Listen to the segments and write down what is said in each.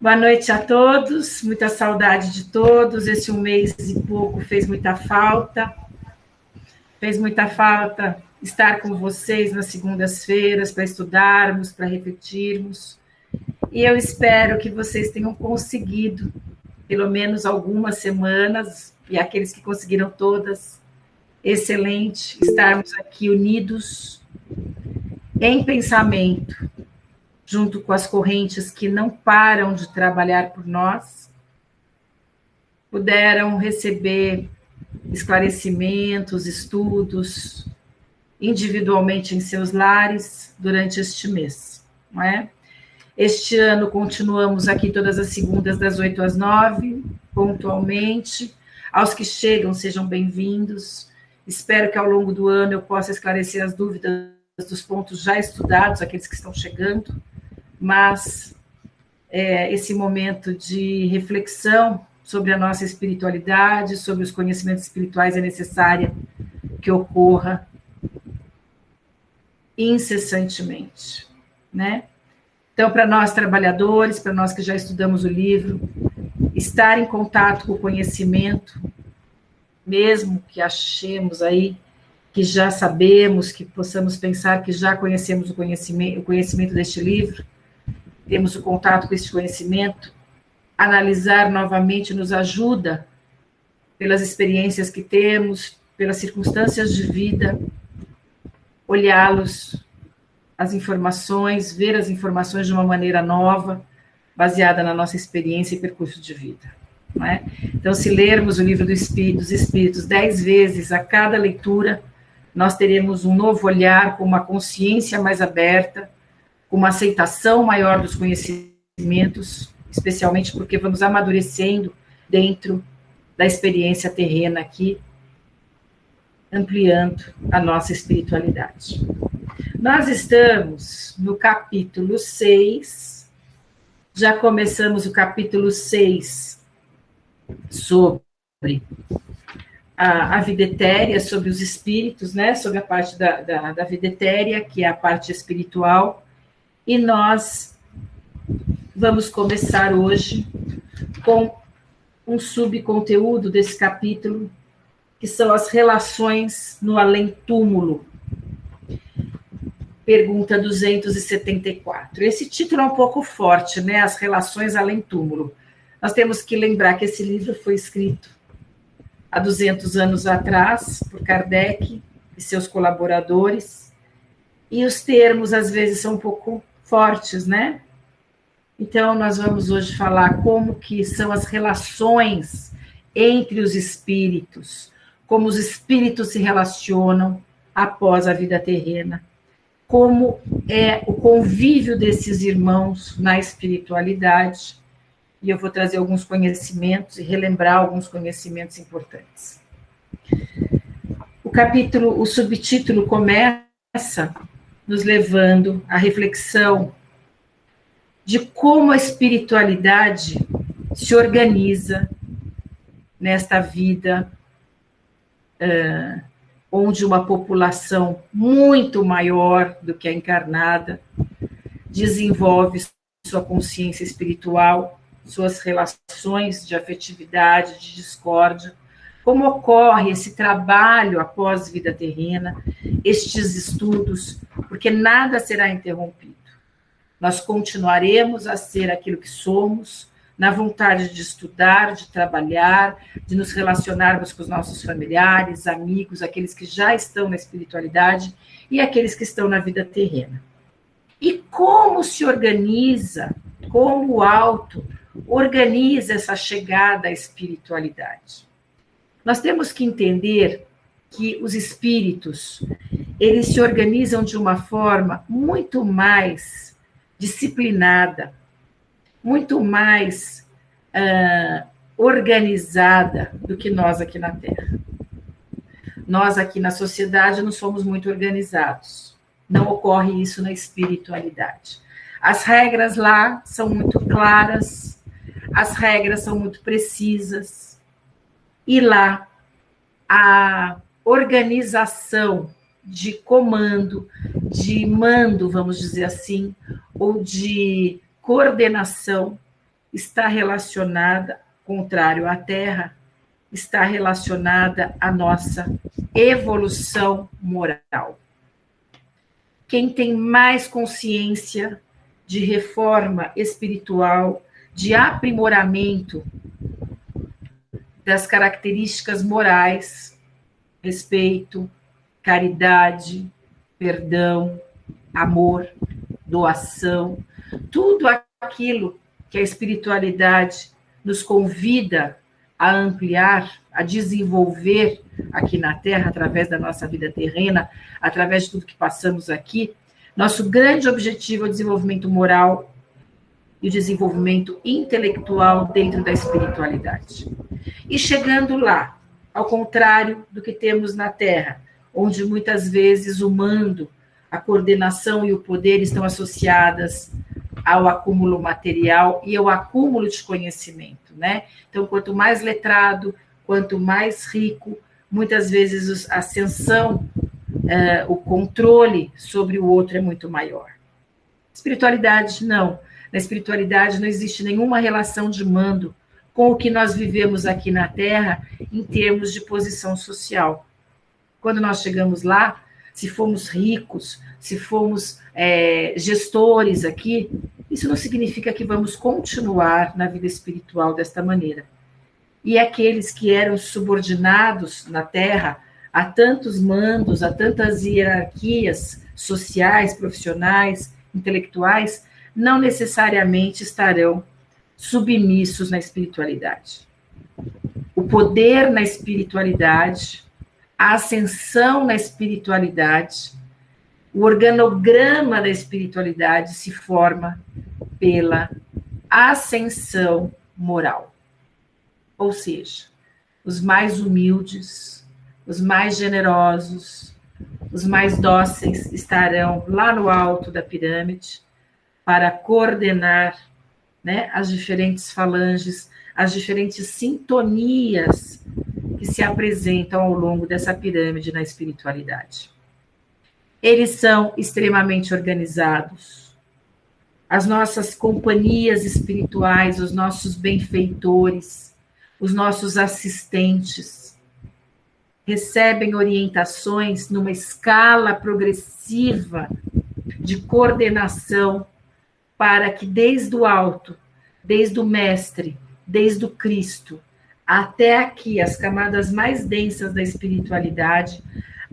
Boa noite a todos, muita saudade de todos. Esse um mês e pouco fez muita falta estar com vocês nas segundas-feiras para estudarmos, para refletirmos. E eu espero que vocês tenham conseguido, pelo menos algumas semanas, e aqueles que conseguiram todas, excelente, estarmos aqui unidos em pensamento, junto com as correntes que não param de trabalhar por nós, puderam receber esclarecimentos, estudos, individualmente em seus lares, durante este mês, não é? Este ano continuamos aqui todas as segundas, das 8 às 9, pontualmente. Aos que chegam, sejam bem-vindos. Espero que ao longo do ano eu possa esclarecer as dúvidas dos pontos já estudados, aqueles que estão chegando, mas esse momento de reflexão sobre a nossa espiritualidade, sobre os conhecimentos espirituais, é necessário que ocorra incessantemente, né? Então, para nós trabalhadores, para nós que já estudamos o livro, estar em contato com o conhecimento, mesmo que achemos aí que já sabemos, que possamos pensar que já conhecemos o conhecimento deste livro, temos o contato com este conhecimento, analisar novamente nos ajuda, pelas experiências que temos, pelas circunstâncias de vida, olhá-los, as informações, ver as informações de uma maneira nova, baseada na nossa experiência e percurso de vida. Não é? Então, se lermos o livro dos Espíritos 10 vezes a cada leitura, nós teremos um novo olhar, com uma consciência mais aberta, com uma aceitação maior dos conhecimentos, especialmente porque vamos amadurecendo dentro da experiência terrena aqui, ampliando a nossa espiritualidade. Nós estamos no capítulo 6, já começamos o capítulo 6 sobre a vida etérea, sobre os espíritos, né? Sobre a parte da vida etérea, que é a parte espiritual, e nós vamos começar hoje com um subconteúdo desse capítulo, que são as relações no além-túmulo. Pergunta 274. Esse título é um pouco forte, né? As relações além-túmulo. Nós temos que lembrar que esse livro foi escrito há 200 anos atrás, por Kardec e seus colaboradores, e os termos, às vezes, são um pouco fortes, né? Então, nós vamos hoje falar como que são as relações entre os espíritos, como os espíritos se relacionam após a vida terrena, como é o convívio desses irmãos na espiritualidade, e eu vou trazer alguns conhecimentos e relembrar alguns conhecimentos importantes. O subtítulo começa nos levando à reflexão de como a espiritualidade se organiza nesta vida, onde uma população muito maior do que a encarnada desenvolve sua consciência espiritual, suas relações de afetividade, de discórdia, como ocorre esse trabalho após vida terrena, estes estudos, porque nada será interrompido. Nós continuaremos a ser aquilo que somos, na vontade de estudar, de trabalhar, de nos relacionarmos com os nossos familiares, amigos, aqueles que já estão na espiritualidade e aqueles que estão na vida terrena. E como se organiza, como o alto organiza essa chegada à espiritualidade? Nós temos que entender que os espíritos, eles se organizam de uma forma muito mais disciplinada, muito mais organizada do que nós aqui na Terra. Nós aqui na sociedade não somos muito organizados. Não ocorre isso na espiritualidade. As regras lá são muito claras, as regras são muito precisas, e lá a organização de comando, de mando, vamos dizer assim, ou de coordenação, está relacionada, contrário à Terra, está relacionada à nossa evolução moral. Quem tem mais consciência de reforma espiritual, de aprimoramento das características morais, respeito, caridade, perdão, amor, doação, tudo aquilo que a espiritualidade nos convida a ampliar, a desenvolver aqui na Terra, através da nossa vida terrena, através de tudo que passamos aqui. Nosso grande objetivo é o desenvolvimento moral e o desenvolvimento intelectual dentro da espiritualidade. E chegando lá, ao contrário do que temos na Terra, onde muitas vezes o mando, a coordenação e o poder estão associadas ao acúmulo material e ao acúmulo de conhecimento, né? Então, quanto mais letrado, quanto mais rico, muitas vezes a ascensão, o controle sobre o outro é muito maior. Espiritualidade, não. Na espiritualidade não existe nenhuma relação de mando com o que nós vivemos aqui na Terra em termos de posição social. Quando nós chegamos lá, se formos ricos, se formos gestores aqui, isso não significa que vamos continuar na vida espiritual desta maneira. E aqueles que eram subordinados na Terra a tantos mandos, a tantas hierarquias sociais, profissionais, intelectuais, não necessariamente estarão submissos na espiritualidade. O poder na espiritualidade, a ascensão na espiritualidade, o organograma da espiritualidade se forma pela ascensão moral. Ou seja, os mais humildes, os mais generosos, os mais dóceis estarão lá no alto da pirâmide para coordenar, né, as diferentes falanges, as diferentes sintonias que se apresentam ao longo dessa pirâmide na espiritualidade. Eles são extremamente organizados. As nossas companhias espirituais, os nossos benfeitores, os nossos assistentes, recebem orientações numa escala progressiva de coordenação para que desde o alto, desde o mestre, desde o Cristo, até aqui, as camadas mais densas da espiritualidade,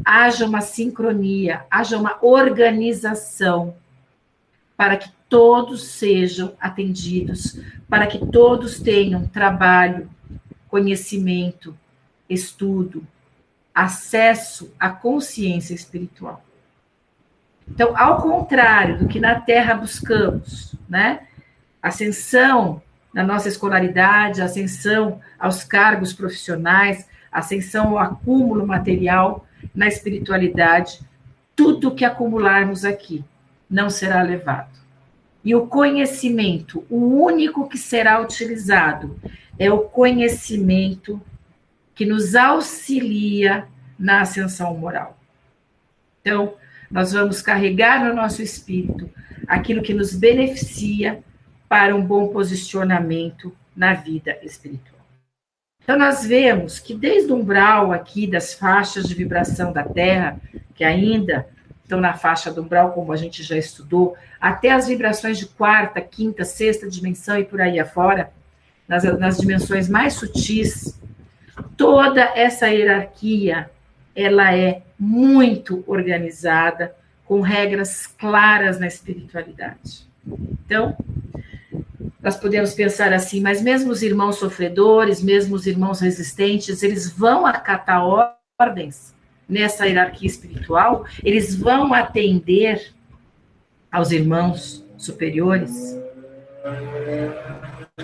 haja uma sincronia, haja uma organização para que todos sejam atendidos, para que todos tenham trabalho, conhecimento, estudo, acesso à consciência espiritual. Então, ao contrário do que na Terra buscamos, né? Ascensão na nossa escolaridade, ascensão aos cargos profissionais, ascensão ao acúmulo material, na espiritualidade, tudo que acumularmos aqui não será levado. E o conhecimento, o único que será utilizado, é o conhecimento que nos auxilia na ascensão moral. Então, nós vamos carregar no nosso espírito aquilo que nos beneficia para um bom posicionamento na vida espiritual. Então, nós vemos que desde o umbral aqui das faixas de vibração da Terra, que ainda estão na faixa do umbral, como a gente já estudou, até as vibrações de quarta, quinta, sexta dimensão e por aí afora, nas dimensões mais sutis, toda essa hierarquia, ela é muito organizada, com regras claras na espiritualidade. Então, nós podemos pensar assim, mas mesmo os irmãos sofredores, mesmo os irmãos resistentes, eles vão acatar ordens nessa hierarquia espiritual, eles vão atender aos irmãos superiores.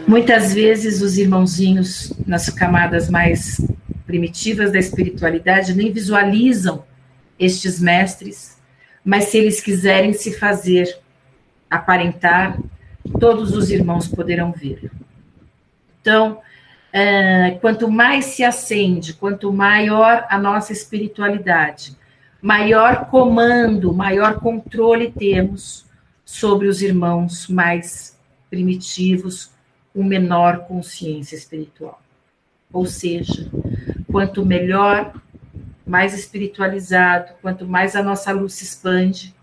Muitas vezes os irmãozinhos nas camadas mais primitivas da espiritualidade nem visualizam estes mestres, mas se eles quiserem se fazer aparentar, todos os irmãos poderão ver. Então, quanto mais se acende, quanto maior a nossa espiritualidade, maior comando, maior controle temos sobre os irmãos mais primitivos, uma menor consciência espiritual. Ou seja, quanto melhor, mais espiritualizado, quanto mais a nossa luz se expande,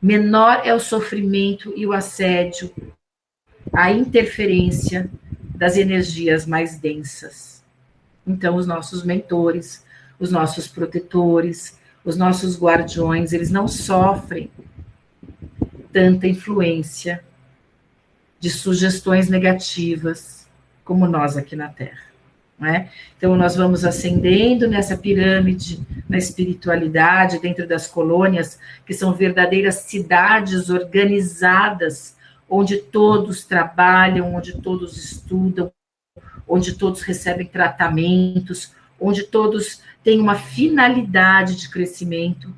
menor é o sofrimento e o assédio, a interferência das energias mais densas. Então, os nossos mentores, os nossos protetores, os nossos guardiões, eles não sofrem tanta influência de sugestões negativas como nós aqui na Terra. Não é? Então, nós vamos ascendendo nessa pirâmide, na espiritualidade, dentro das colônias, que são verdadeiras cidades organizadas, onde todos trabalham, onde todos estudam, onde todos recebem tratamentos, onde todos têm uma finalidade de crescimento.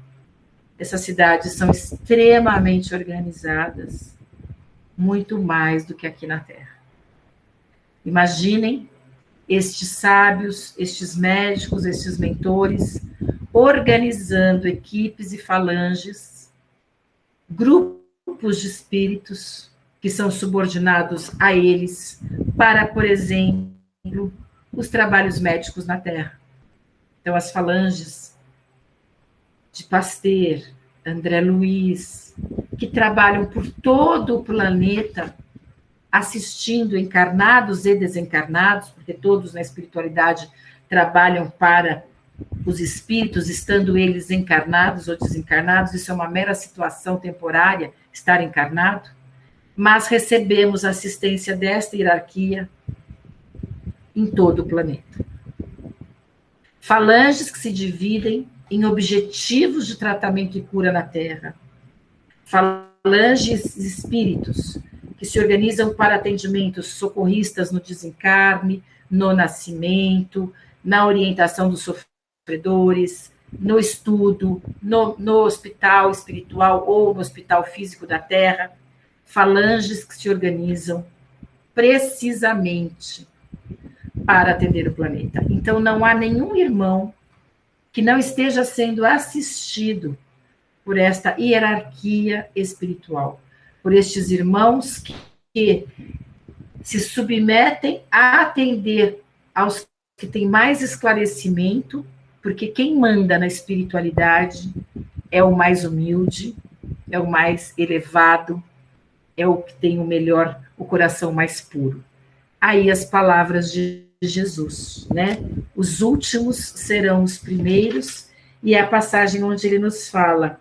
Essas cidades são extremamente organizadas, muito mais do que aqui na Terra. Imaginem estes sábios, estes médicos, estes mentores, organizando equipes e falanges, grupos de espíritos que são subordinados a eles para, por exemplo, os trabalhos médicos na Terra. Então, as falanges de Pasteur, André Luiz, que trabalham por todo o planeta, assistindo encarnados e desencarnados, porque todos na espiritualidade trabalham para os espíritos, estando eles encarnados ou desencarnados, isso é uma mera situação temporária, estar encarnado, mas recebemos a assistência desta hierarquia em todo o planeta. Falanges que se dividem em objetivos de tratamento e cura na Terra. Falanges espíritos que se organizam para atendimentos socorristas no desencarne, no nascimento, na orientação dos sofredores, no estudo, no hospital espiritual ou no hospital físico da Terra. Falanges que se organizam precisamente para atender o planeta. Então, não há nenhum irmão que não esteja sendo assistido por esta hierarquia espiritual, por estes irmãos que se submetem a atender aos que têm mais esclarecimento, porque quem manda na espiritualidade é o mais humilde, é o mais elevado, é o que tem o melhor, o coração mais puro. Aí as palavras de Jesus, né? Os últimos serão os primeiros, e é a passagem onde ele nos fala: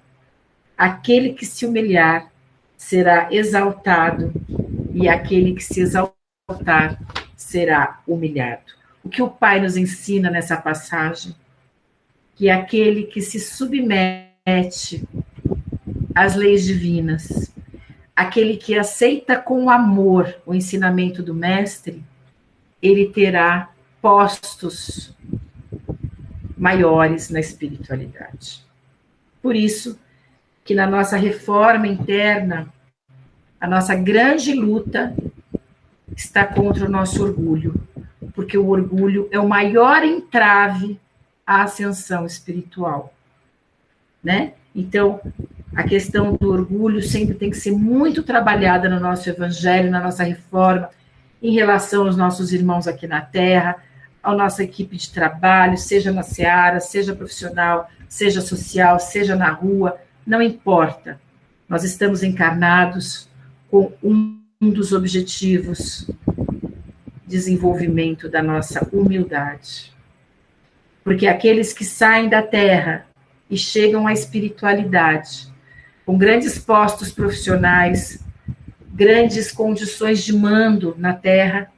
aquele que se humilhar será exaltado, e aquele que se exaltar será humilhado. O que o Pai nos ensina nessa passagem? Que aquele que se submete às leis divinas, aquele que aceita com amor o ensinamento do Mestre, ele terá postos maiores na espiritualidade. Por isso que na nossa reforma interna, a nossa grande luta está contra o nosso orgulho, porque o orgulho é o maior entrave à ascensão espiritual, né? Então, a questão do orgulho sempre tem que ser muito trabalhada no nosso evangelho, na nossa reforma, em relação aos nossos irmãos aqui na Terra, à nossa equipe de trabalho, seja na seara, seja profissional, seja social, seja na rua, não importa. Nós estamos encarnados com um dos objetivos: desenvolvimento da nossa humildade. Porque aqueles que saem da Terra e chegam à espiritualidade, com grandes postos profissionais, grandes condições de mando na Terra,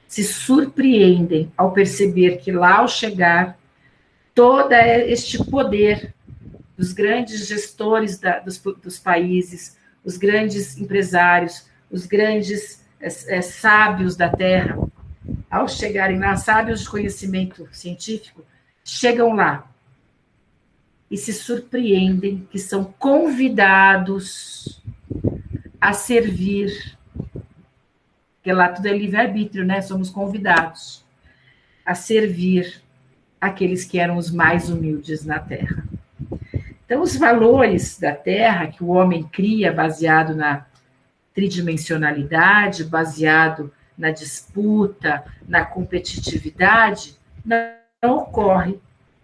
se surpreendem ao perceber que lá ao chegar, todo este poder dos grandes gestores dos países, os grandes empresários, os grandes sábios da Terra, ao chegarem lá, sábios de conhecimento científico, chegam lá e se surpreendem que são convidados a servir, porque lá tudo é livre-arbítrio, né? Somos convidados a servir aqueles que eram os mais humildes na Terra. Então, os valores da Terra que o homem cria baseado na tridimensionalidade, baseado na disputa, na competitividade, não ocorre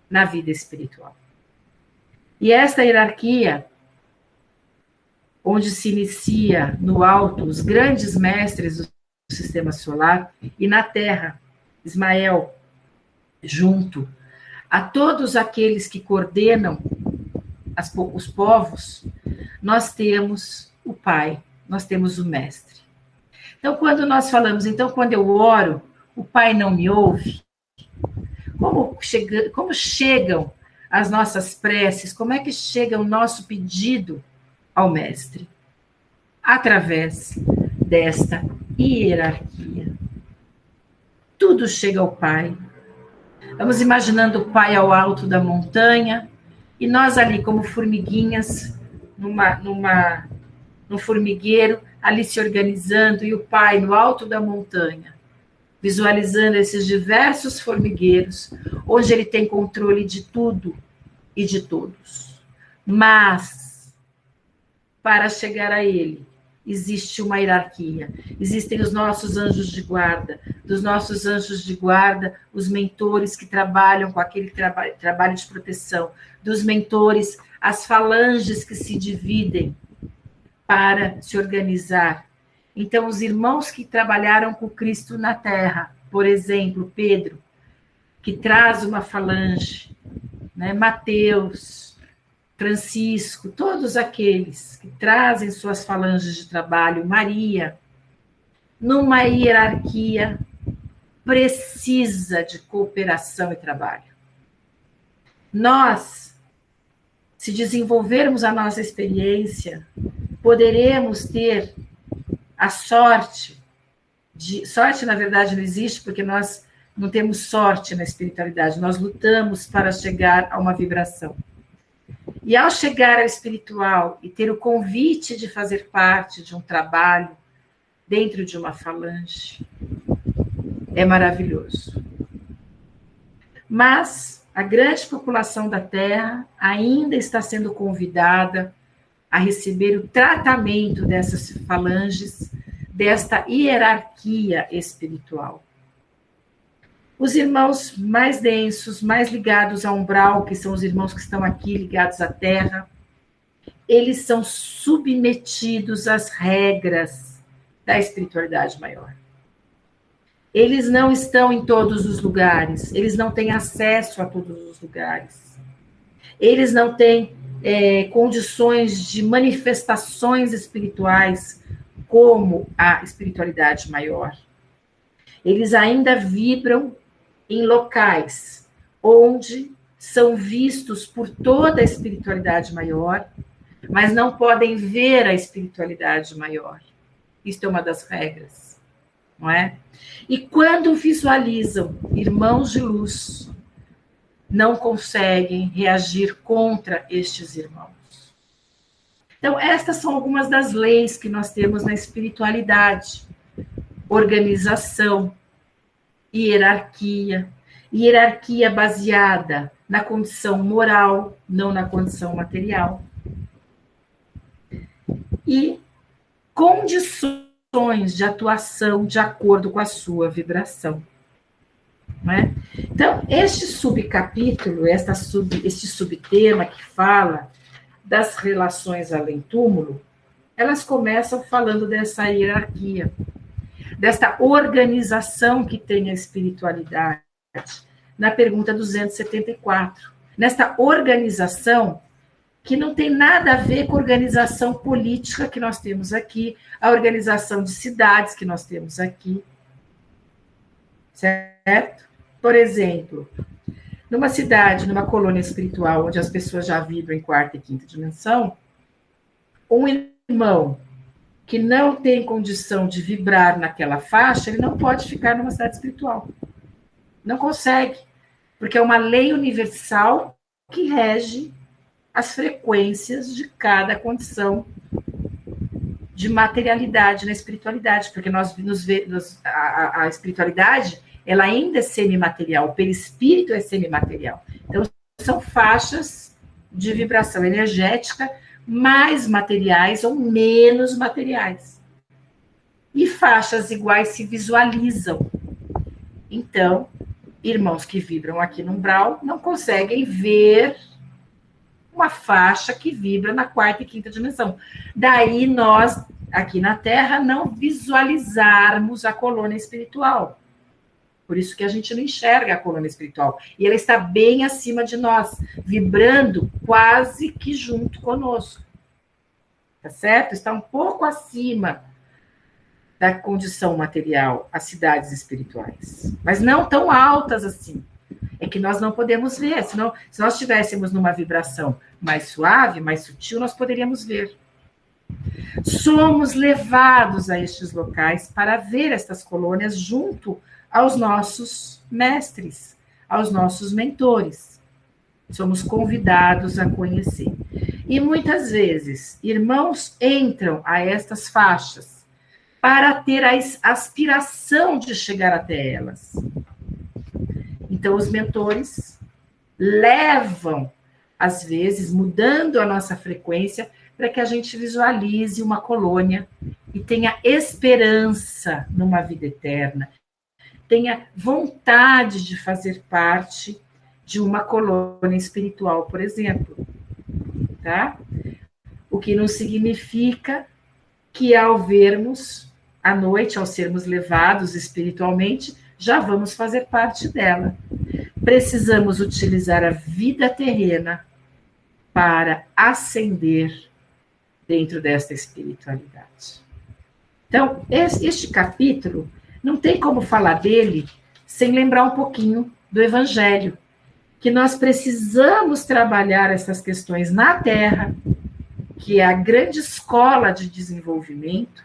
na vida espiritual. E esta hierarquia, onde se inicia no alto os grandes mestres do sistema solar, e na terra, Ismael, junto a todos aqueles que coordenam os povos, nós temos o Pai, nós temos o Mestre. Então, quando nós falamos, quando eu oro, o Pai não me ouve, como chegam as nossas preces, como é que chega o nosso pedido ao Mestre? Através desta hierarquia. Tudo chega ao Pai. Vamos imaginando o Pai ao alto da montanha, e nós ali como formiguinhas, num formigueiro, ali se organizando, e o Pai no alto da montanha, visualizando esses diversos formigueiros, onde ele tem controle de tudo e de todos. Mas, para chegar a ele, existe uma hierarquia. Existem os nossos anjos de guarda. Dos nossos anjos de guarda, os mentores que trabalham com aquele trabalho de proteção. Dos mentores, as falanges que se dividem para se organizar. Então, os irmãos que trabalharam com Cristo na terra, por exemplo, Pedro, que traz uma falange, né? Mateus, Francisco, todos aqueles que trazem suas falanges de trabalho, Maria, numa hierarquia precisa de cooperação e trabalho. Nós, se desenvolvermos a nossa experiência, poderemos ter a sorte, sorte na verdade não existe, porque nós não temos sorte na espiritualidade, nós lutamos para chegar a uma vibração. E ao chegar ao espiritual e ter o convite de fazer parte de um trabalho dentro de uma falange, é maravilhoso. Mas a grande população da Terra ainda está sendo convidada a receber o tratamento dessas falanges, desta hierarquia espiritual. Os irmãos mais densos, mais ligados ao umbral, que são os irmãos que estão aqui ligados à Terra, eles são submetidos às regras da espiritualidade maior. Eles não estão em todos os lugares, eles não têm acesso a todos os lugares. Eles não têm condições de manifestações espirituais como a espiritualidade maior. Eles ainda vibram em locais onde são vistos por toda a espiritualidade maior, mas não podem ver a espiritualidade maior. Isto é uma das regras, não é? E quando visualizam irmãos de luz, não conseguem reagir contra estes irmãos. Então, estas são algumas das leis que nós temos na espiritualidade. Organização, hierarquia baseada na condição moral, não na condição material. E condições de atuação de acordo com a sua vibração. Não é? Então, este subcapítulo, este subtema que fala das relações além-túmulo, elas começam falando dessa hierarquia, desta organização que tem a espiritualidade, na pergunta 274. Nesta organização que não tem nada a ver com a organização política que nós temos aqui, a organização de cidades que nós temos aqui, certo? Por exemplo, numa cidade, numa colônia espiritual, onde as pessoas já vibram em quarta e quinta dimensão, um irmão que não tem condição de vibrar naquela faixa, ele não pode ficar numa cidade espiritual. Não consegue, porque é uma lei universal que rege as frequências de cada condição de materialidade na espiritualidade, porque a espiritualidade, ela ainda é semimaterial, o perispírito é semimaterial. Então, são faixas de vibração energética mais materiais ou menos materiais. e faixas iguais se visualizam. Então, irmãos que vibram aqui no umbral não conseguem ver uma faixa que vibra na quarta e quinta dimensão. Daí nós, aqui na Terra, não visualizarmos a colônia espiritual. Por isso que a gente não enxerga a colônia espiritual. E ela está bem acima de nós, vibrando quase que junto conosco. Tá certo? Está um pouco acima da condição material, as cidades espirituais. Mas não tão altas assim. É que nós não podemos ver. Senão, se nós estivéssemos numa vibração mais suave, mais sutil, nós poderíamos ver. Somos levados a estes locais para ver estas colônias junto aos nossos mestres, aos nossos mentores. Somos convidados a conhecer. E muitas vezes, irmãos entram a estas faixas para ter a aspiração de chegar até elas. Então, os mentores levam, às vezes, mudando a nossa frequência, para que a gente visualize uma colônia e tenha esperança numa vida eterna, tenha vontade de fazer parte de uma colônia espiritual, por exemplo. Tá? O que não significa que ao vermos à noite, ao sermos levados espiritualmente, já vamos fazer parte dela. Precisamos utilizar a vida terrena para ascender dentro desta espiritualidade. Então, este capítulo, não tem como falar dele sem lembrar um pouquinho do Evangelho, que nós precisamos trabalhar essas questões na Terra, que é a grande escola de desenvolvimento,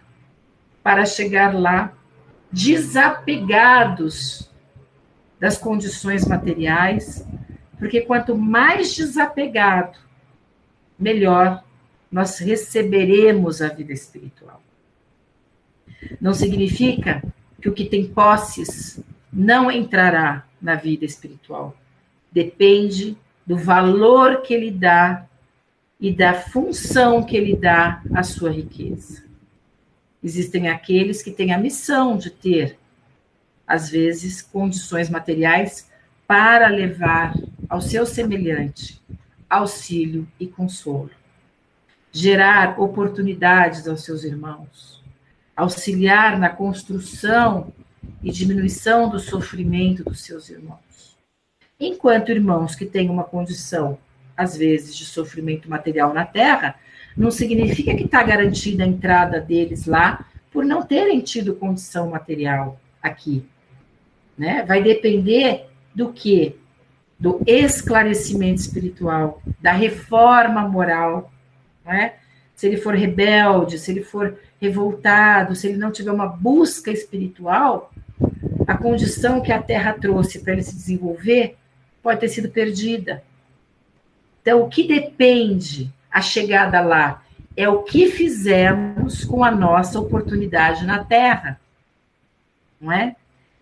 para chegar lá desapegados das condições materiais, porque quanto mais desapegado, melhor nós receberemos a vida espiritual. Não significa que o que tem posses não entrará na vida espiritual. Depende do valor que ele dá e da função que ele dá à sua riqueza. Existem aqueles que têm a missão de ter, às vezes, condições materiais para levar ao seu semelhante auxílio e consolo. Gerar oportunidades aos seus irmãos. Auxiliar na construção e diminuição do sofrimento dos seus irmãos. Enquanto irmãos que têm uma condição, às vezes, de sofrimento material na Terra, não significa que está garantida a entrada deles lá por não terem tido condição material aqui. Né? Vai depender do quê? Do esclarecimento espiritual, da reforma moral. Né? Se ele for rebelde, se ele for revoltado, se ele não tiver uma busca espiritual, a condição que a Terra trouxe para ele se desenvolver pode ter sido perdida. Então, o que depende a chegada lá é o que fizemos com a nossa oportunidade na Terra. Não é?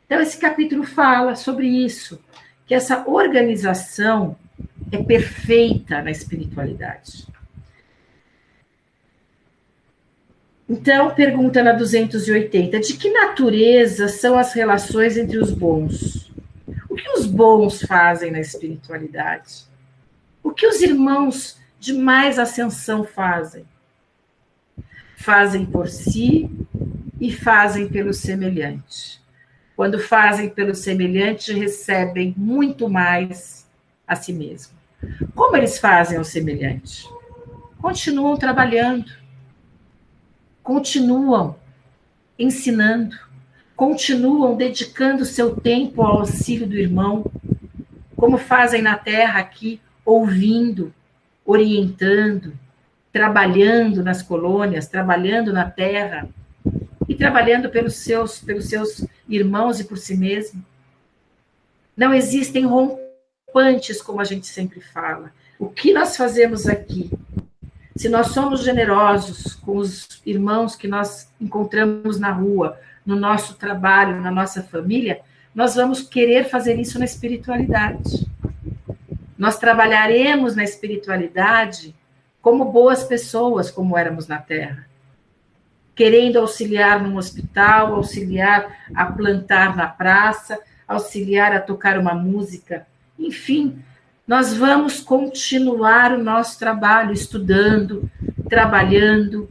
Então, esse capítulo fala sobre isso, que essa organização é perfeita na espiritualidade. Então, pergunta na 280, de que natureza são as relações entre os bons? O que os bons fazem na espiritualidade? O que os irmãos de mais ascensão fazem? Fazem por si e fazem pelo semelhante. Quando fazem pelo semelhante, recebem muito mais a si mesmo. Como eles fazem ao semelhante? Continuam trabalhando, continuam ensinando, continuam dedicando seu tempo ao auxílio do irmão, como fazem na Terra aqui, ouvindo, orientando, trabalhando nas colônias, trabalhando na Terra e trabalhando pelos seus irmãos e por si mesmo. Não existem rompantes, como a gente sempre fala. O que nós fazemos aqui? Se nós somos generosos com os irmãos que nós encontramos na rua, no nosso trabalho, na nossa família, nós vamos querer fazer isso na espiritualidade. Nós trabalharemos na espiritualidade como boas pessoas, como éramos na Terra. querendo auxiliar num hospital, auxiliar a plantar na praça, auxiliar a tocar uma música. Enfim, nós vamos continuar o nosso trabalho, estudando, trabalhando,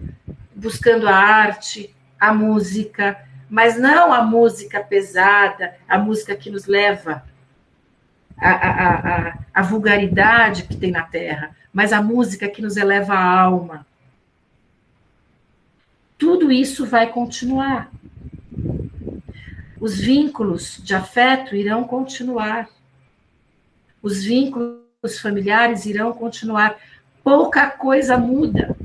buscando a arte, a música, mas não a música pesada, a música que nos leva à vulgaridade que tem na Terra, mas a música que nos eleva a alma. Tudo isso vai continuar. Os vínculos de afeto irão continuar. Os vínculos familiares irão continuar. Pouca coisa muda.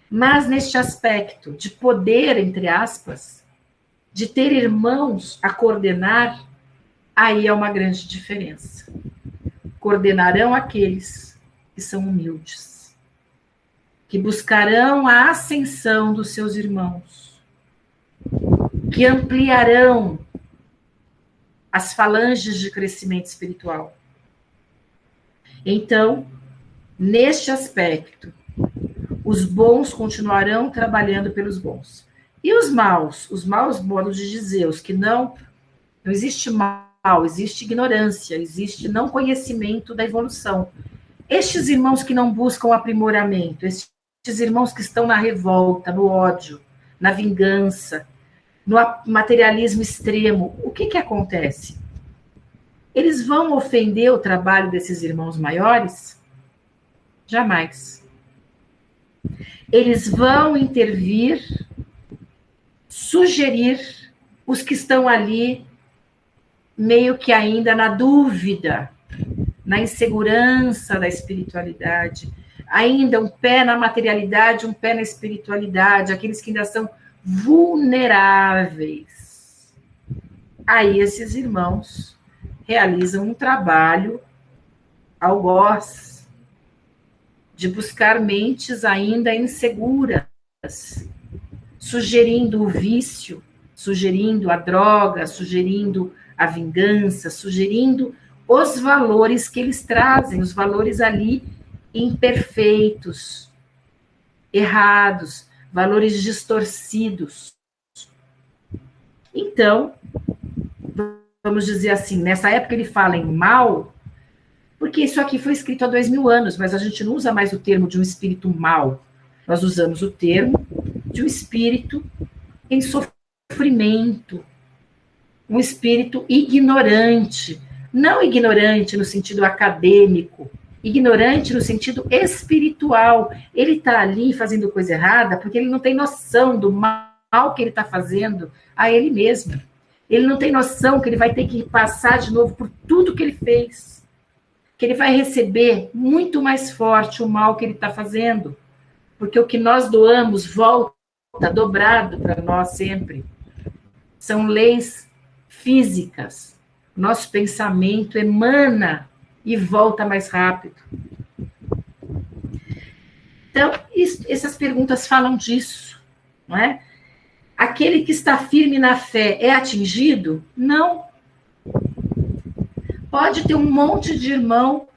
Mas neste aspecto de poder, entre aspas, de ter irmãos a coordenar, aí é uma grande diferença. Coordenarão aqueles que são humildes, que buscarão a ascensão dos seus irmãos, que ampliarão as falanges de crescimento espiritual. Então, neste aspecto, os bons continuarão trabalhando pelos bons. E os maus modos de dizer, os que não existe mal, existe ignorância, existe não conhecimento da evolução. Estes irmãos que não buscam aprimoramento, estes irmãos que estão na revolta, no ódio, na vingança, no materialismo extremo, o que acontece? Eles vão ofender o trabalho desses irmãos maiores? Jamais. Eles vão intervir, sugerir os que estão ali meio que ainda na dúvida, na insegurança da espiritualidade, ainda um pé na materialidade, um pé na espiritualidade, aqueles que ainda são vulneráveis. Aí esses irmãos realizam um trabalho algoz, de buscar mentes ainda inseguras, sugerindo o vício, sugerindo a droga, sugerindo a vingança, sugerindo os valores que eles trazem, os valores ali imperfeitos, errados, valores distorcidos. Então, vamos dizer assim, nessa época ele fala em mal, porque isso aqui foi escrito há 2000 anos, mas a gente não usa mais o termo de um espírito mau. Nós usamos o termo de um espírito em sofrimento, um espírito ignorante. Não ignorante no sentido acadêmico, ignorante no sentido espiritual. Ele está ali fazendo coisa errada porque ele não tem noção do mal que ele está fazendo a ele mesmo. Ele não tem noção que ele vai ter que passar de novo por tudo que ele fez. Que ele vai receber muito mais forte o mal que ele está fazendo, porque o que nós doamos volta dobrado para nós sempre. São leis físicas. Nosso pensamento emana e volta mais rápido. Então, essas perguntas falam disso, não é? Aquele que está firme na fé é atingido? Não. Pode ter um monte de irmão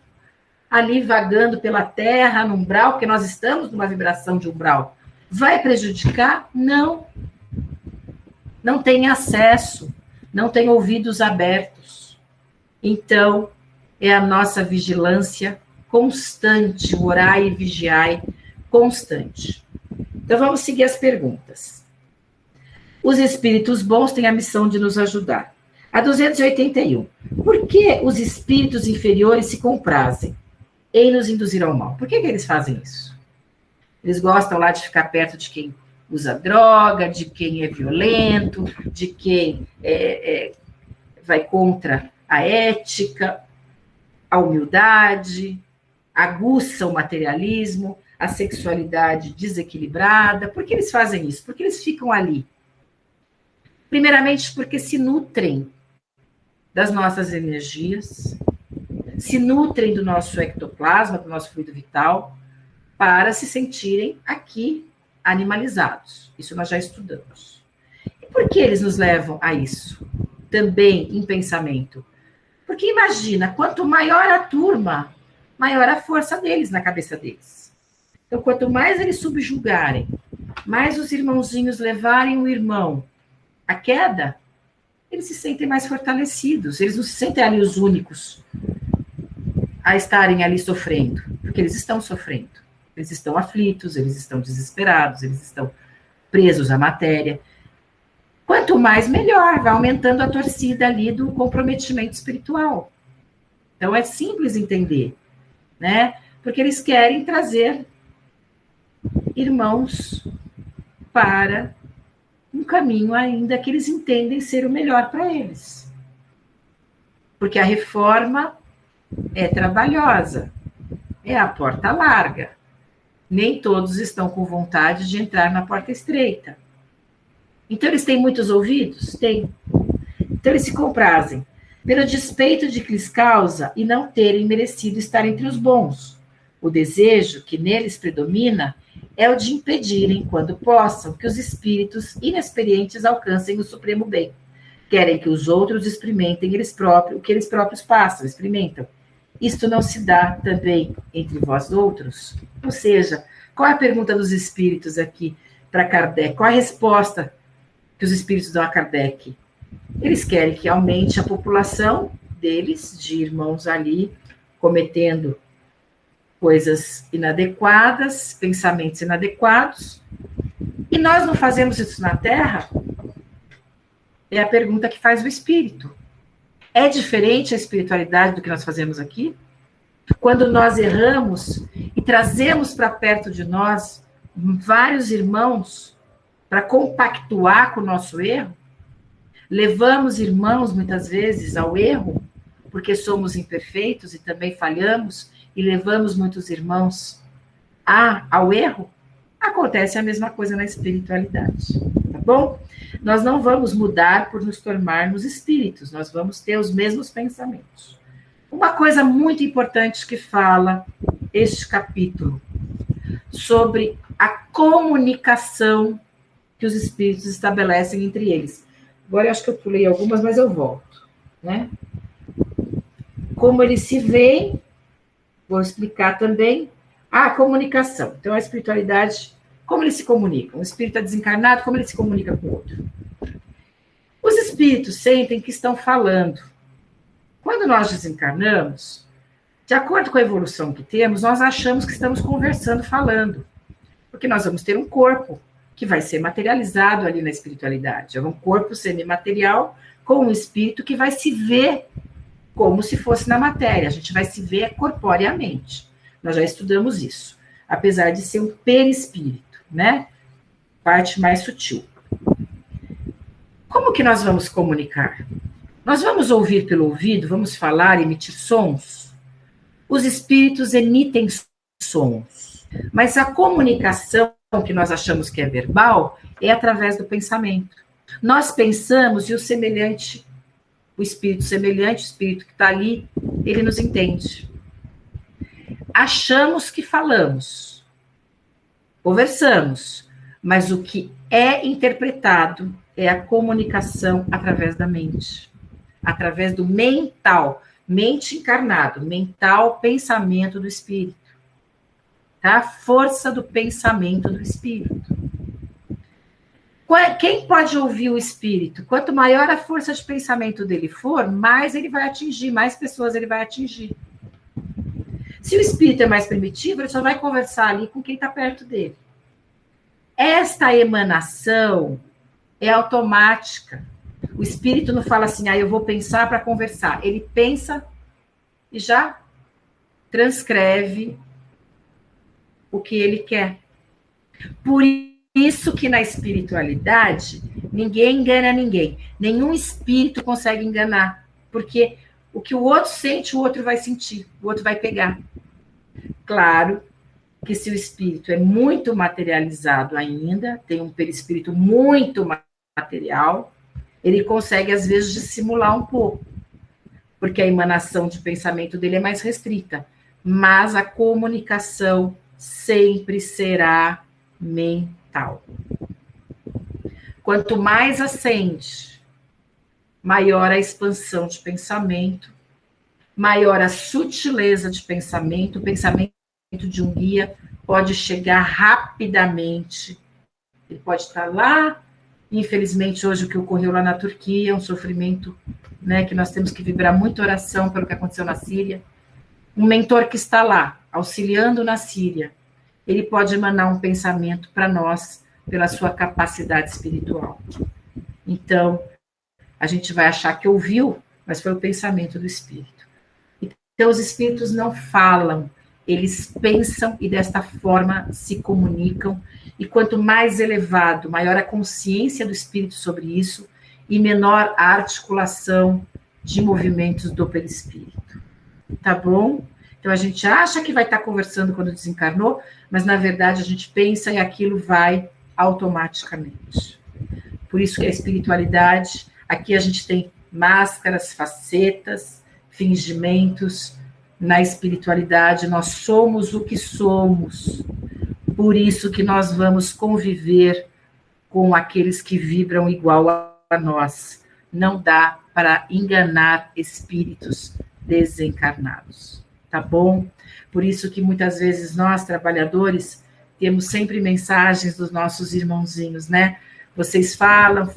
ali vagando pela terra, no umbral, porque nós estamos numa vibração de umbral. Vai prejudicar? Não. Não tem acesso, não tem ouvidos abertos. Então, é a nossa vigilância constante, orai e vigiai constante. Então, vamos seguir as perguntas. Os espíritos bons têm a missão de nos ajudar. A 281. Por que os espíritos inferiores se comprazem em nos induzir ao mal? Por que eles fazem isso? Eles gostam lá de ficar perto de quem usa droga, de quem é violento, de quem vai contra a ética, a humildade, aguça o materialismo, a sexualidade desequilibrada. Por que eles fazem isso? Porque eles ficam ali. Primeiramente, porque se nutrem das nossas energias, se nutrem do nosso ectoplasma, do nosso fluido vital, para se sentirem aqui animalizados. Isso nós já estudamos. E por que eles nos levam a isso? Também em pensamento. Porque imagina, quanto maior a turma, maior a força deles na cabeça deles. Então, quanto mais eles subjugarem mais os irmãozinhos levarem o irmão à queda, eles se sentem mais fortalecidos, eles não se sentem ali os únicos a estarem ali sofrendo, porque eles estão sofrendo, eles estão aflitos, eles estão desesperados, eles estão presos à matéria. Quanto mais, melhor, vai aumentando a torcida ali do comprometimento espiritual. Então, é simples entender, né? Porque eles querem trazer irmãos para um caminho ainda que eles entendem ser o melhor para eles. Porque a reforma é trabalhosa, é a porta larga. Nem todos estão com vontade de entrar na porta estreita. Então, eles têm muitos ouvidos? Tem. Então, eles se comprazem pelo despeito de que lhes causa e não terem merecido estar entre os bons. O desejo que neles predomina é o de impedirem, quando possam, que os espíritos inexperientes alcancem o supremo bem. Querem que os outros experimentem eles próprios, o que eles próprios passam, experimentam. Isto não se dá também entre vós outros? Ou seja, qual é a pergunta dos espíritos aqui para Kardec? Qual a resposta que os espíritos dão a Kardec? Eles querem que aumente a população deles, de irmãos ali, cometendo coisas inadequadas, pensamentos inadequados, e nós não fazemos isso na Terra? É a pergunta que faz o espírito. É diferente a espiritualidade do que nós fazemos aqui? Quando nós erramos e trazemos para perto de nós vários irmãos para compactuar com o nosso erro, levamos irmãos, muitas vezes, ao erro, porque somos imperfeitos e também falhamos, e levamos muitos irmãos ao erro, acontece a mesma coisa na espiritualidade, tá bom? Nós não vamos mudar por nos tornarmos espíritos, nós vamos ter os mesmos pensamentos. Uma coisa muito importante que fala este capítulo, sobre a comunicação que os espíritos estabelecem entre eles. Agora eu acho que eu pulei algumas, mas eu volto, né? Como eles se veem, vou explicar também a comunicação. Então, a espiritualidade, como eles se comunicam? O espírito é desencarnado, como ele se comunica com o outro? Os espíritos sentem que estão falando. Quando nós desencarnamos, de acordo com a evolução que temos, nós achamos que estamos conversando, falando. Porque nós vamos ter um corpo que vai ser materializado ali na espiritualidade. É um corpo semimaterial com um espírito que vai se ver como se fosse na matéria. A gente vai se ver corporeamente. Nós já estudamos isso. Apesar de ser um perispírito, né? Parte mais sutil. Como que nós vamos comunicar? Nós vamos ouvir pelo ouvido, vamos falar, emitir sons? Os espíritos emitem sons. Mas a comunicação que nós achamos que é verbal é através do pensamento. Nós pensamos e o semelhante, o espírito semelhante, o espírito que está ali, ele nos entende. Achamos que falamos, conversamos, mas o que é interpretado é a comunicação através da mente, através do mental, mente encarnado, mental, pensamento do espírito. Tá? A força do pensamento do espírito. Quem pode ouvir o espírito? Quanto maior a força de pensamento dele for, mais ele vai atingir, mais pessoas ele vai atingir. Se o espírito é mais primitivo, ele só vai conversar ali com quem está perto dele. Esta emanação é automática. O espírito não fala assim, eu vou pensar para conversar. Ele pensa e já transcreve o que ele quer. Por isso que na espiritualidade, ninguém engana ninguém. Nenhum espírito consegue enganar. Porque o que o outro sente, o outro vai sentir, o outro vai pegar. Claro que se o espírito é muito materializado ainda, tem um perispírito muito material, ele consegue, às vezes, dissimular um pouco, porque a emanação de pensamento dele é mais restrita. Mas a comunicação sempre será mental. Quanto mais ascende, maior a expansão de pensamento, maior a sutileza de pensamento, o pensamento de um guia pode chegar rapidamente Ele pode estar lá, infelizmente hoje o que ocorreu lá na Turquia é um sofrimento, né, que nós temos que vibrar muita oração pelo que aconteceu na Síria. Um mentor que está lá, auxiliando na Síria, ele pode emanar um pensamento para nós, pela sua capacidade espiritual. Então, a gente vai achar que ouviu, mas foi o pensamento do Espírito. Então, os Espíritos não falam, eles pensam e desta forma se comunicam, e quanto mais elevado, maior a consciência do Espírito sobre isso, e menor a articulação de movimentos do perispírito. Tá bom? Então, a gente acha que vai estar conversando quando desencarnou, mas, na verdade, a gente pensa e aquilo vai automaticamente. Por isso que a espiritualidade, aqui a gente tem máscaras, facetas, fingimentos. Na espiritualidade, nós somos o que somos. Por isso que nós vamos conviver com aqueles que vibram igual a nós. Não dá para enganar espíritos desencarnados. Tá bom? Por isso que muitas vezes nós, trabalhadores, temos sempre mensagens dos nossos irmãozinhos, né? Vocês falam,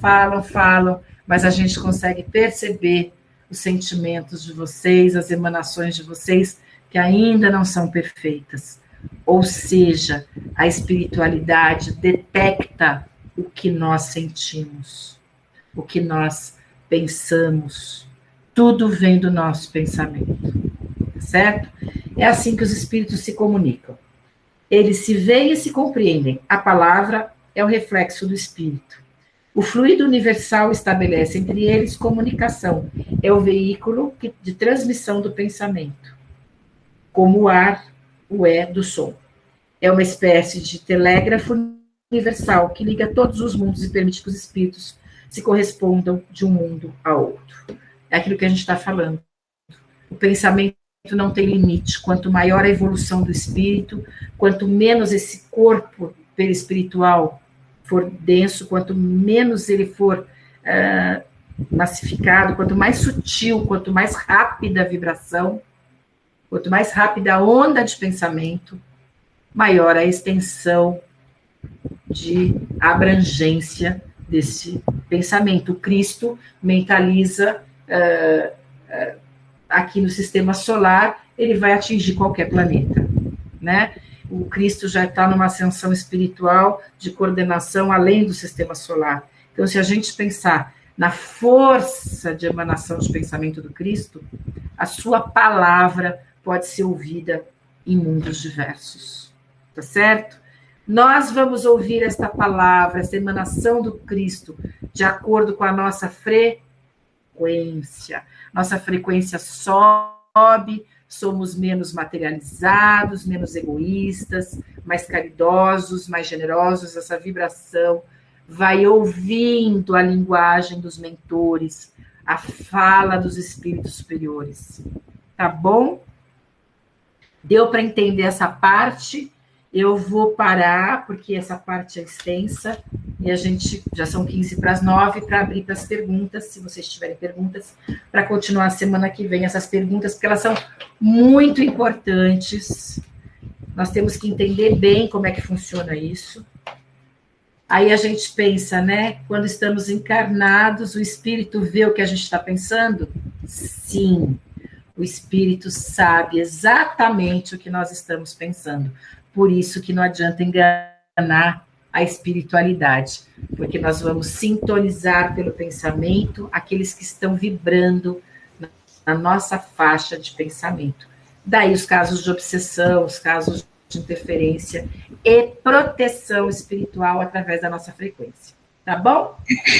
mas a gente consegue perceber os sentimentos de vocês, as emanações de vocês, que ainda não são perfeitas. Ou seja, a espiritualidade detecta o que nós sentimos, o que nós pensamos. Tudo vem do nosso pensamento. Certo? É assim que os espíritos se comunicam. Eles se veem e se compreendem. A palavra é o reflexo do espírito. O fluido universal estabelece entre eles comunicação. É o veículo de transmissão do pensamento. Como o ar o é do som. É uma espécie de telégrafo universal que liga todos os mundos e permite que os espíritos se correspondam de um mundo a outro. É aquilo que a gente está falando. O pensamento não tem limite. Quanto maior a evolução do espírito, quanto menos esse corpo perispiritual for denso, quanto menos ele for massificado, quanto mais sutil, quanto mais rápida a vibração, quanto mais rápida a onda de pensamento, maior a extensão de abrangência desse pensamento. O Cristo mentaliza aqui no sistema solar, ele vai atingir qualquer planeta, né? O Cristo já está numa ascensão espiritual de coordenação além do sistema solar. Então, se a gente pensar na força de emanação de pensamento do Cristo, a sua palavra pode ser ouvida em mundos diversos, tá certo? Nós vamos ouvir esta palavra, essa emanação do Cristo, de acordo com a nossa frequência. Nossa frequência sobe, somos menos materializados, menos egoístas, mais caridosos, mais generosos. Essa vibração vai ouvindo a linguagem dos mentores, a fala dos espíritos superiores. Tá bom? Deu para entender essa parte? Eu vou parar, porque essa parte é extensa, e a gente, já são 8:45, para abrir para as perguntas, se vocês tiverem perguntas, para continuar a semana que vem essas perguntas, porque elas são muito importantes. Nós temos que entender bem como é que funciona isso. Aí a gente pensa, né? Quando estamos encarnados, o espírito vê o que a gente está pensando? Sim, o espírito sabe exatamente o que nós estamos pensando. Por isso que não adianta enganar a espiritualidade, porque nós vamos sintonizar pelo pensamento aqueles que estão vibrando na nossa faixa de pensamento. Daí os casos de obsessão, os casos de interferência e proteção espiritual através da nossa frequência. Tá bom?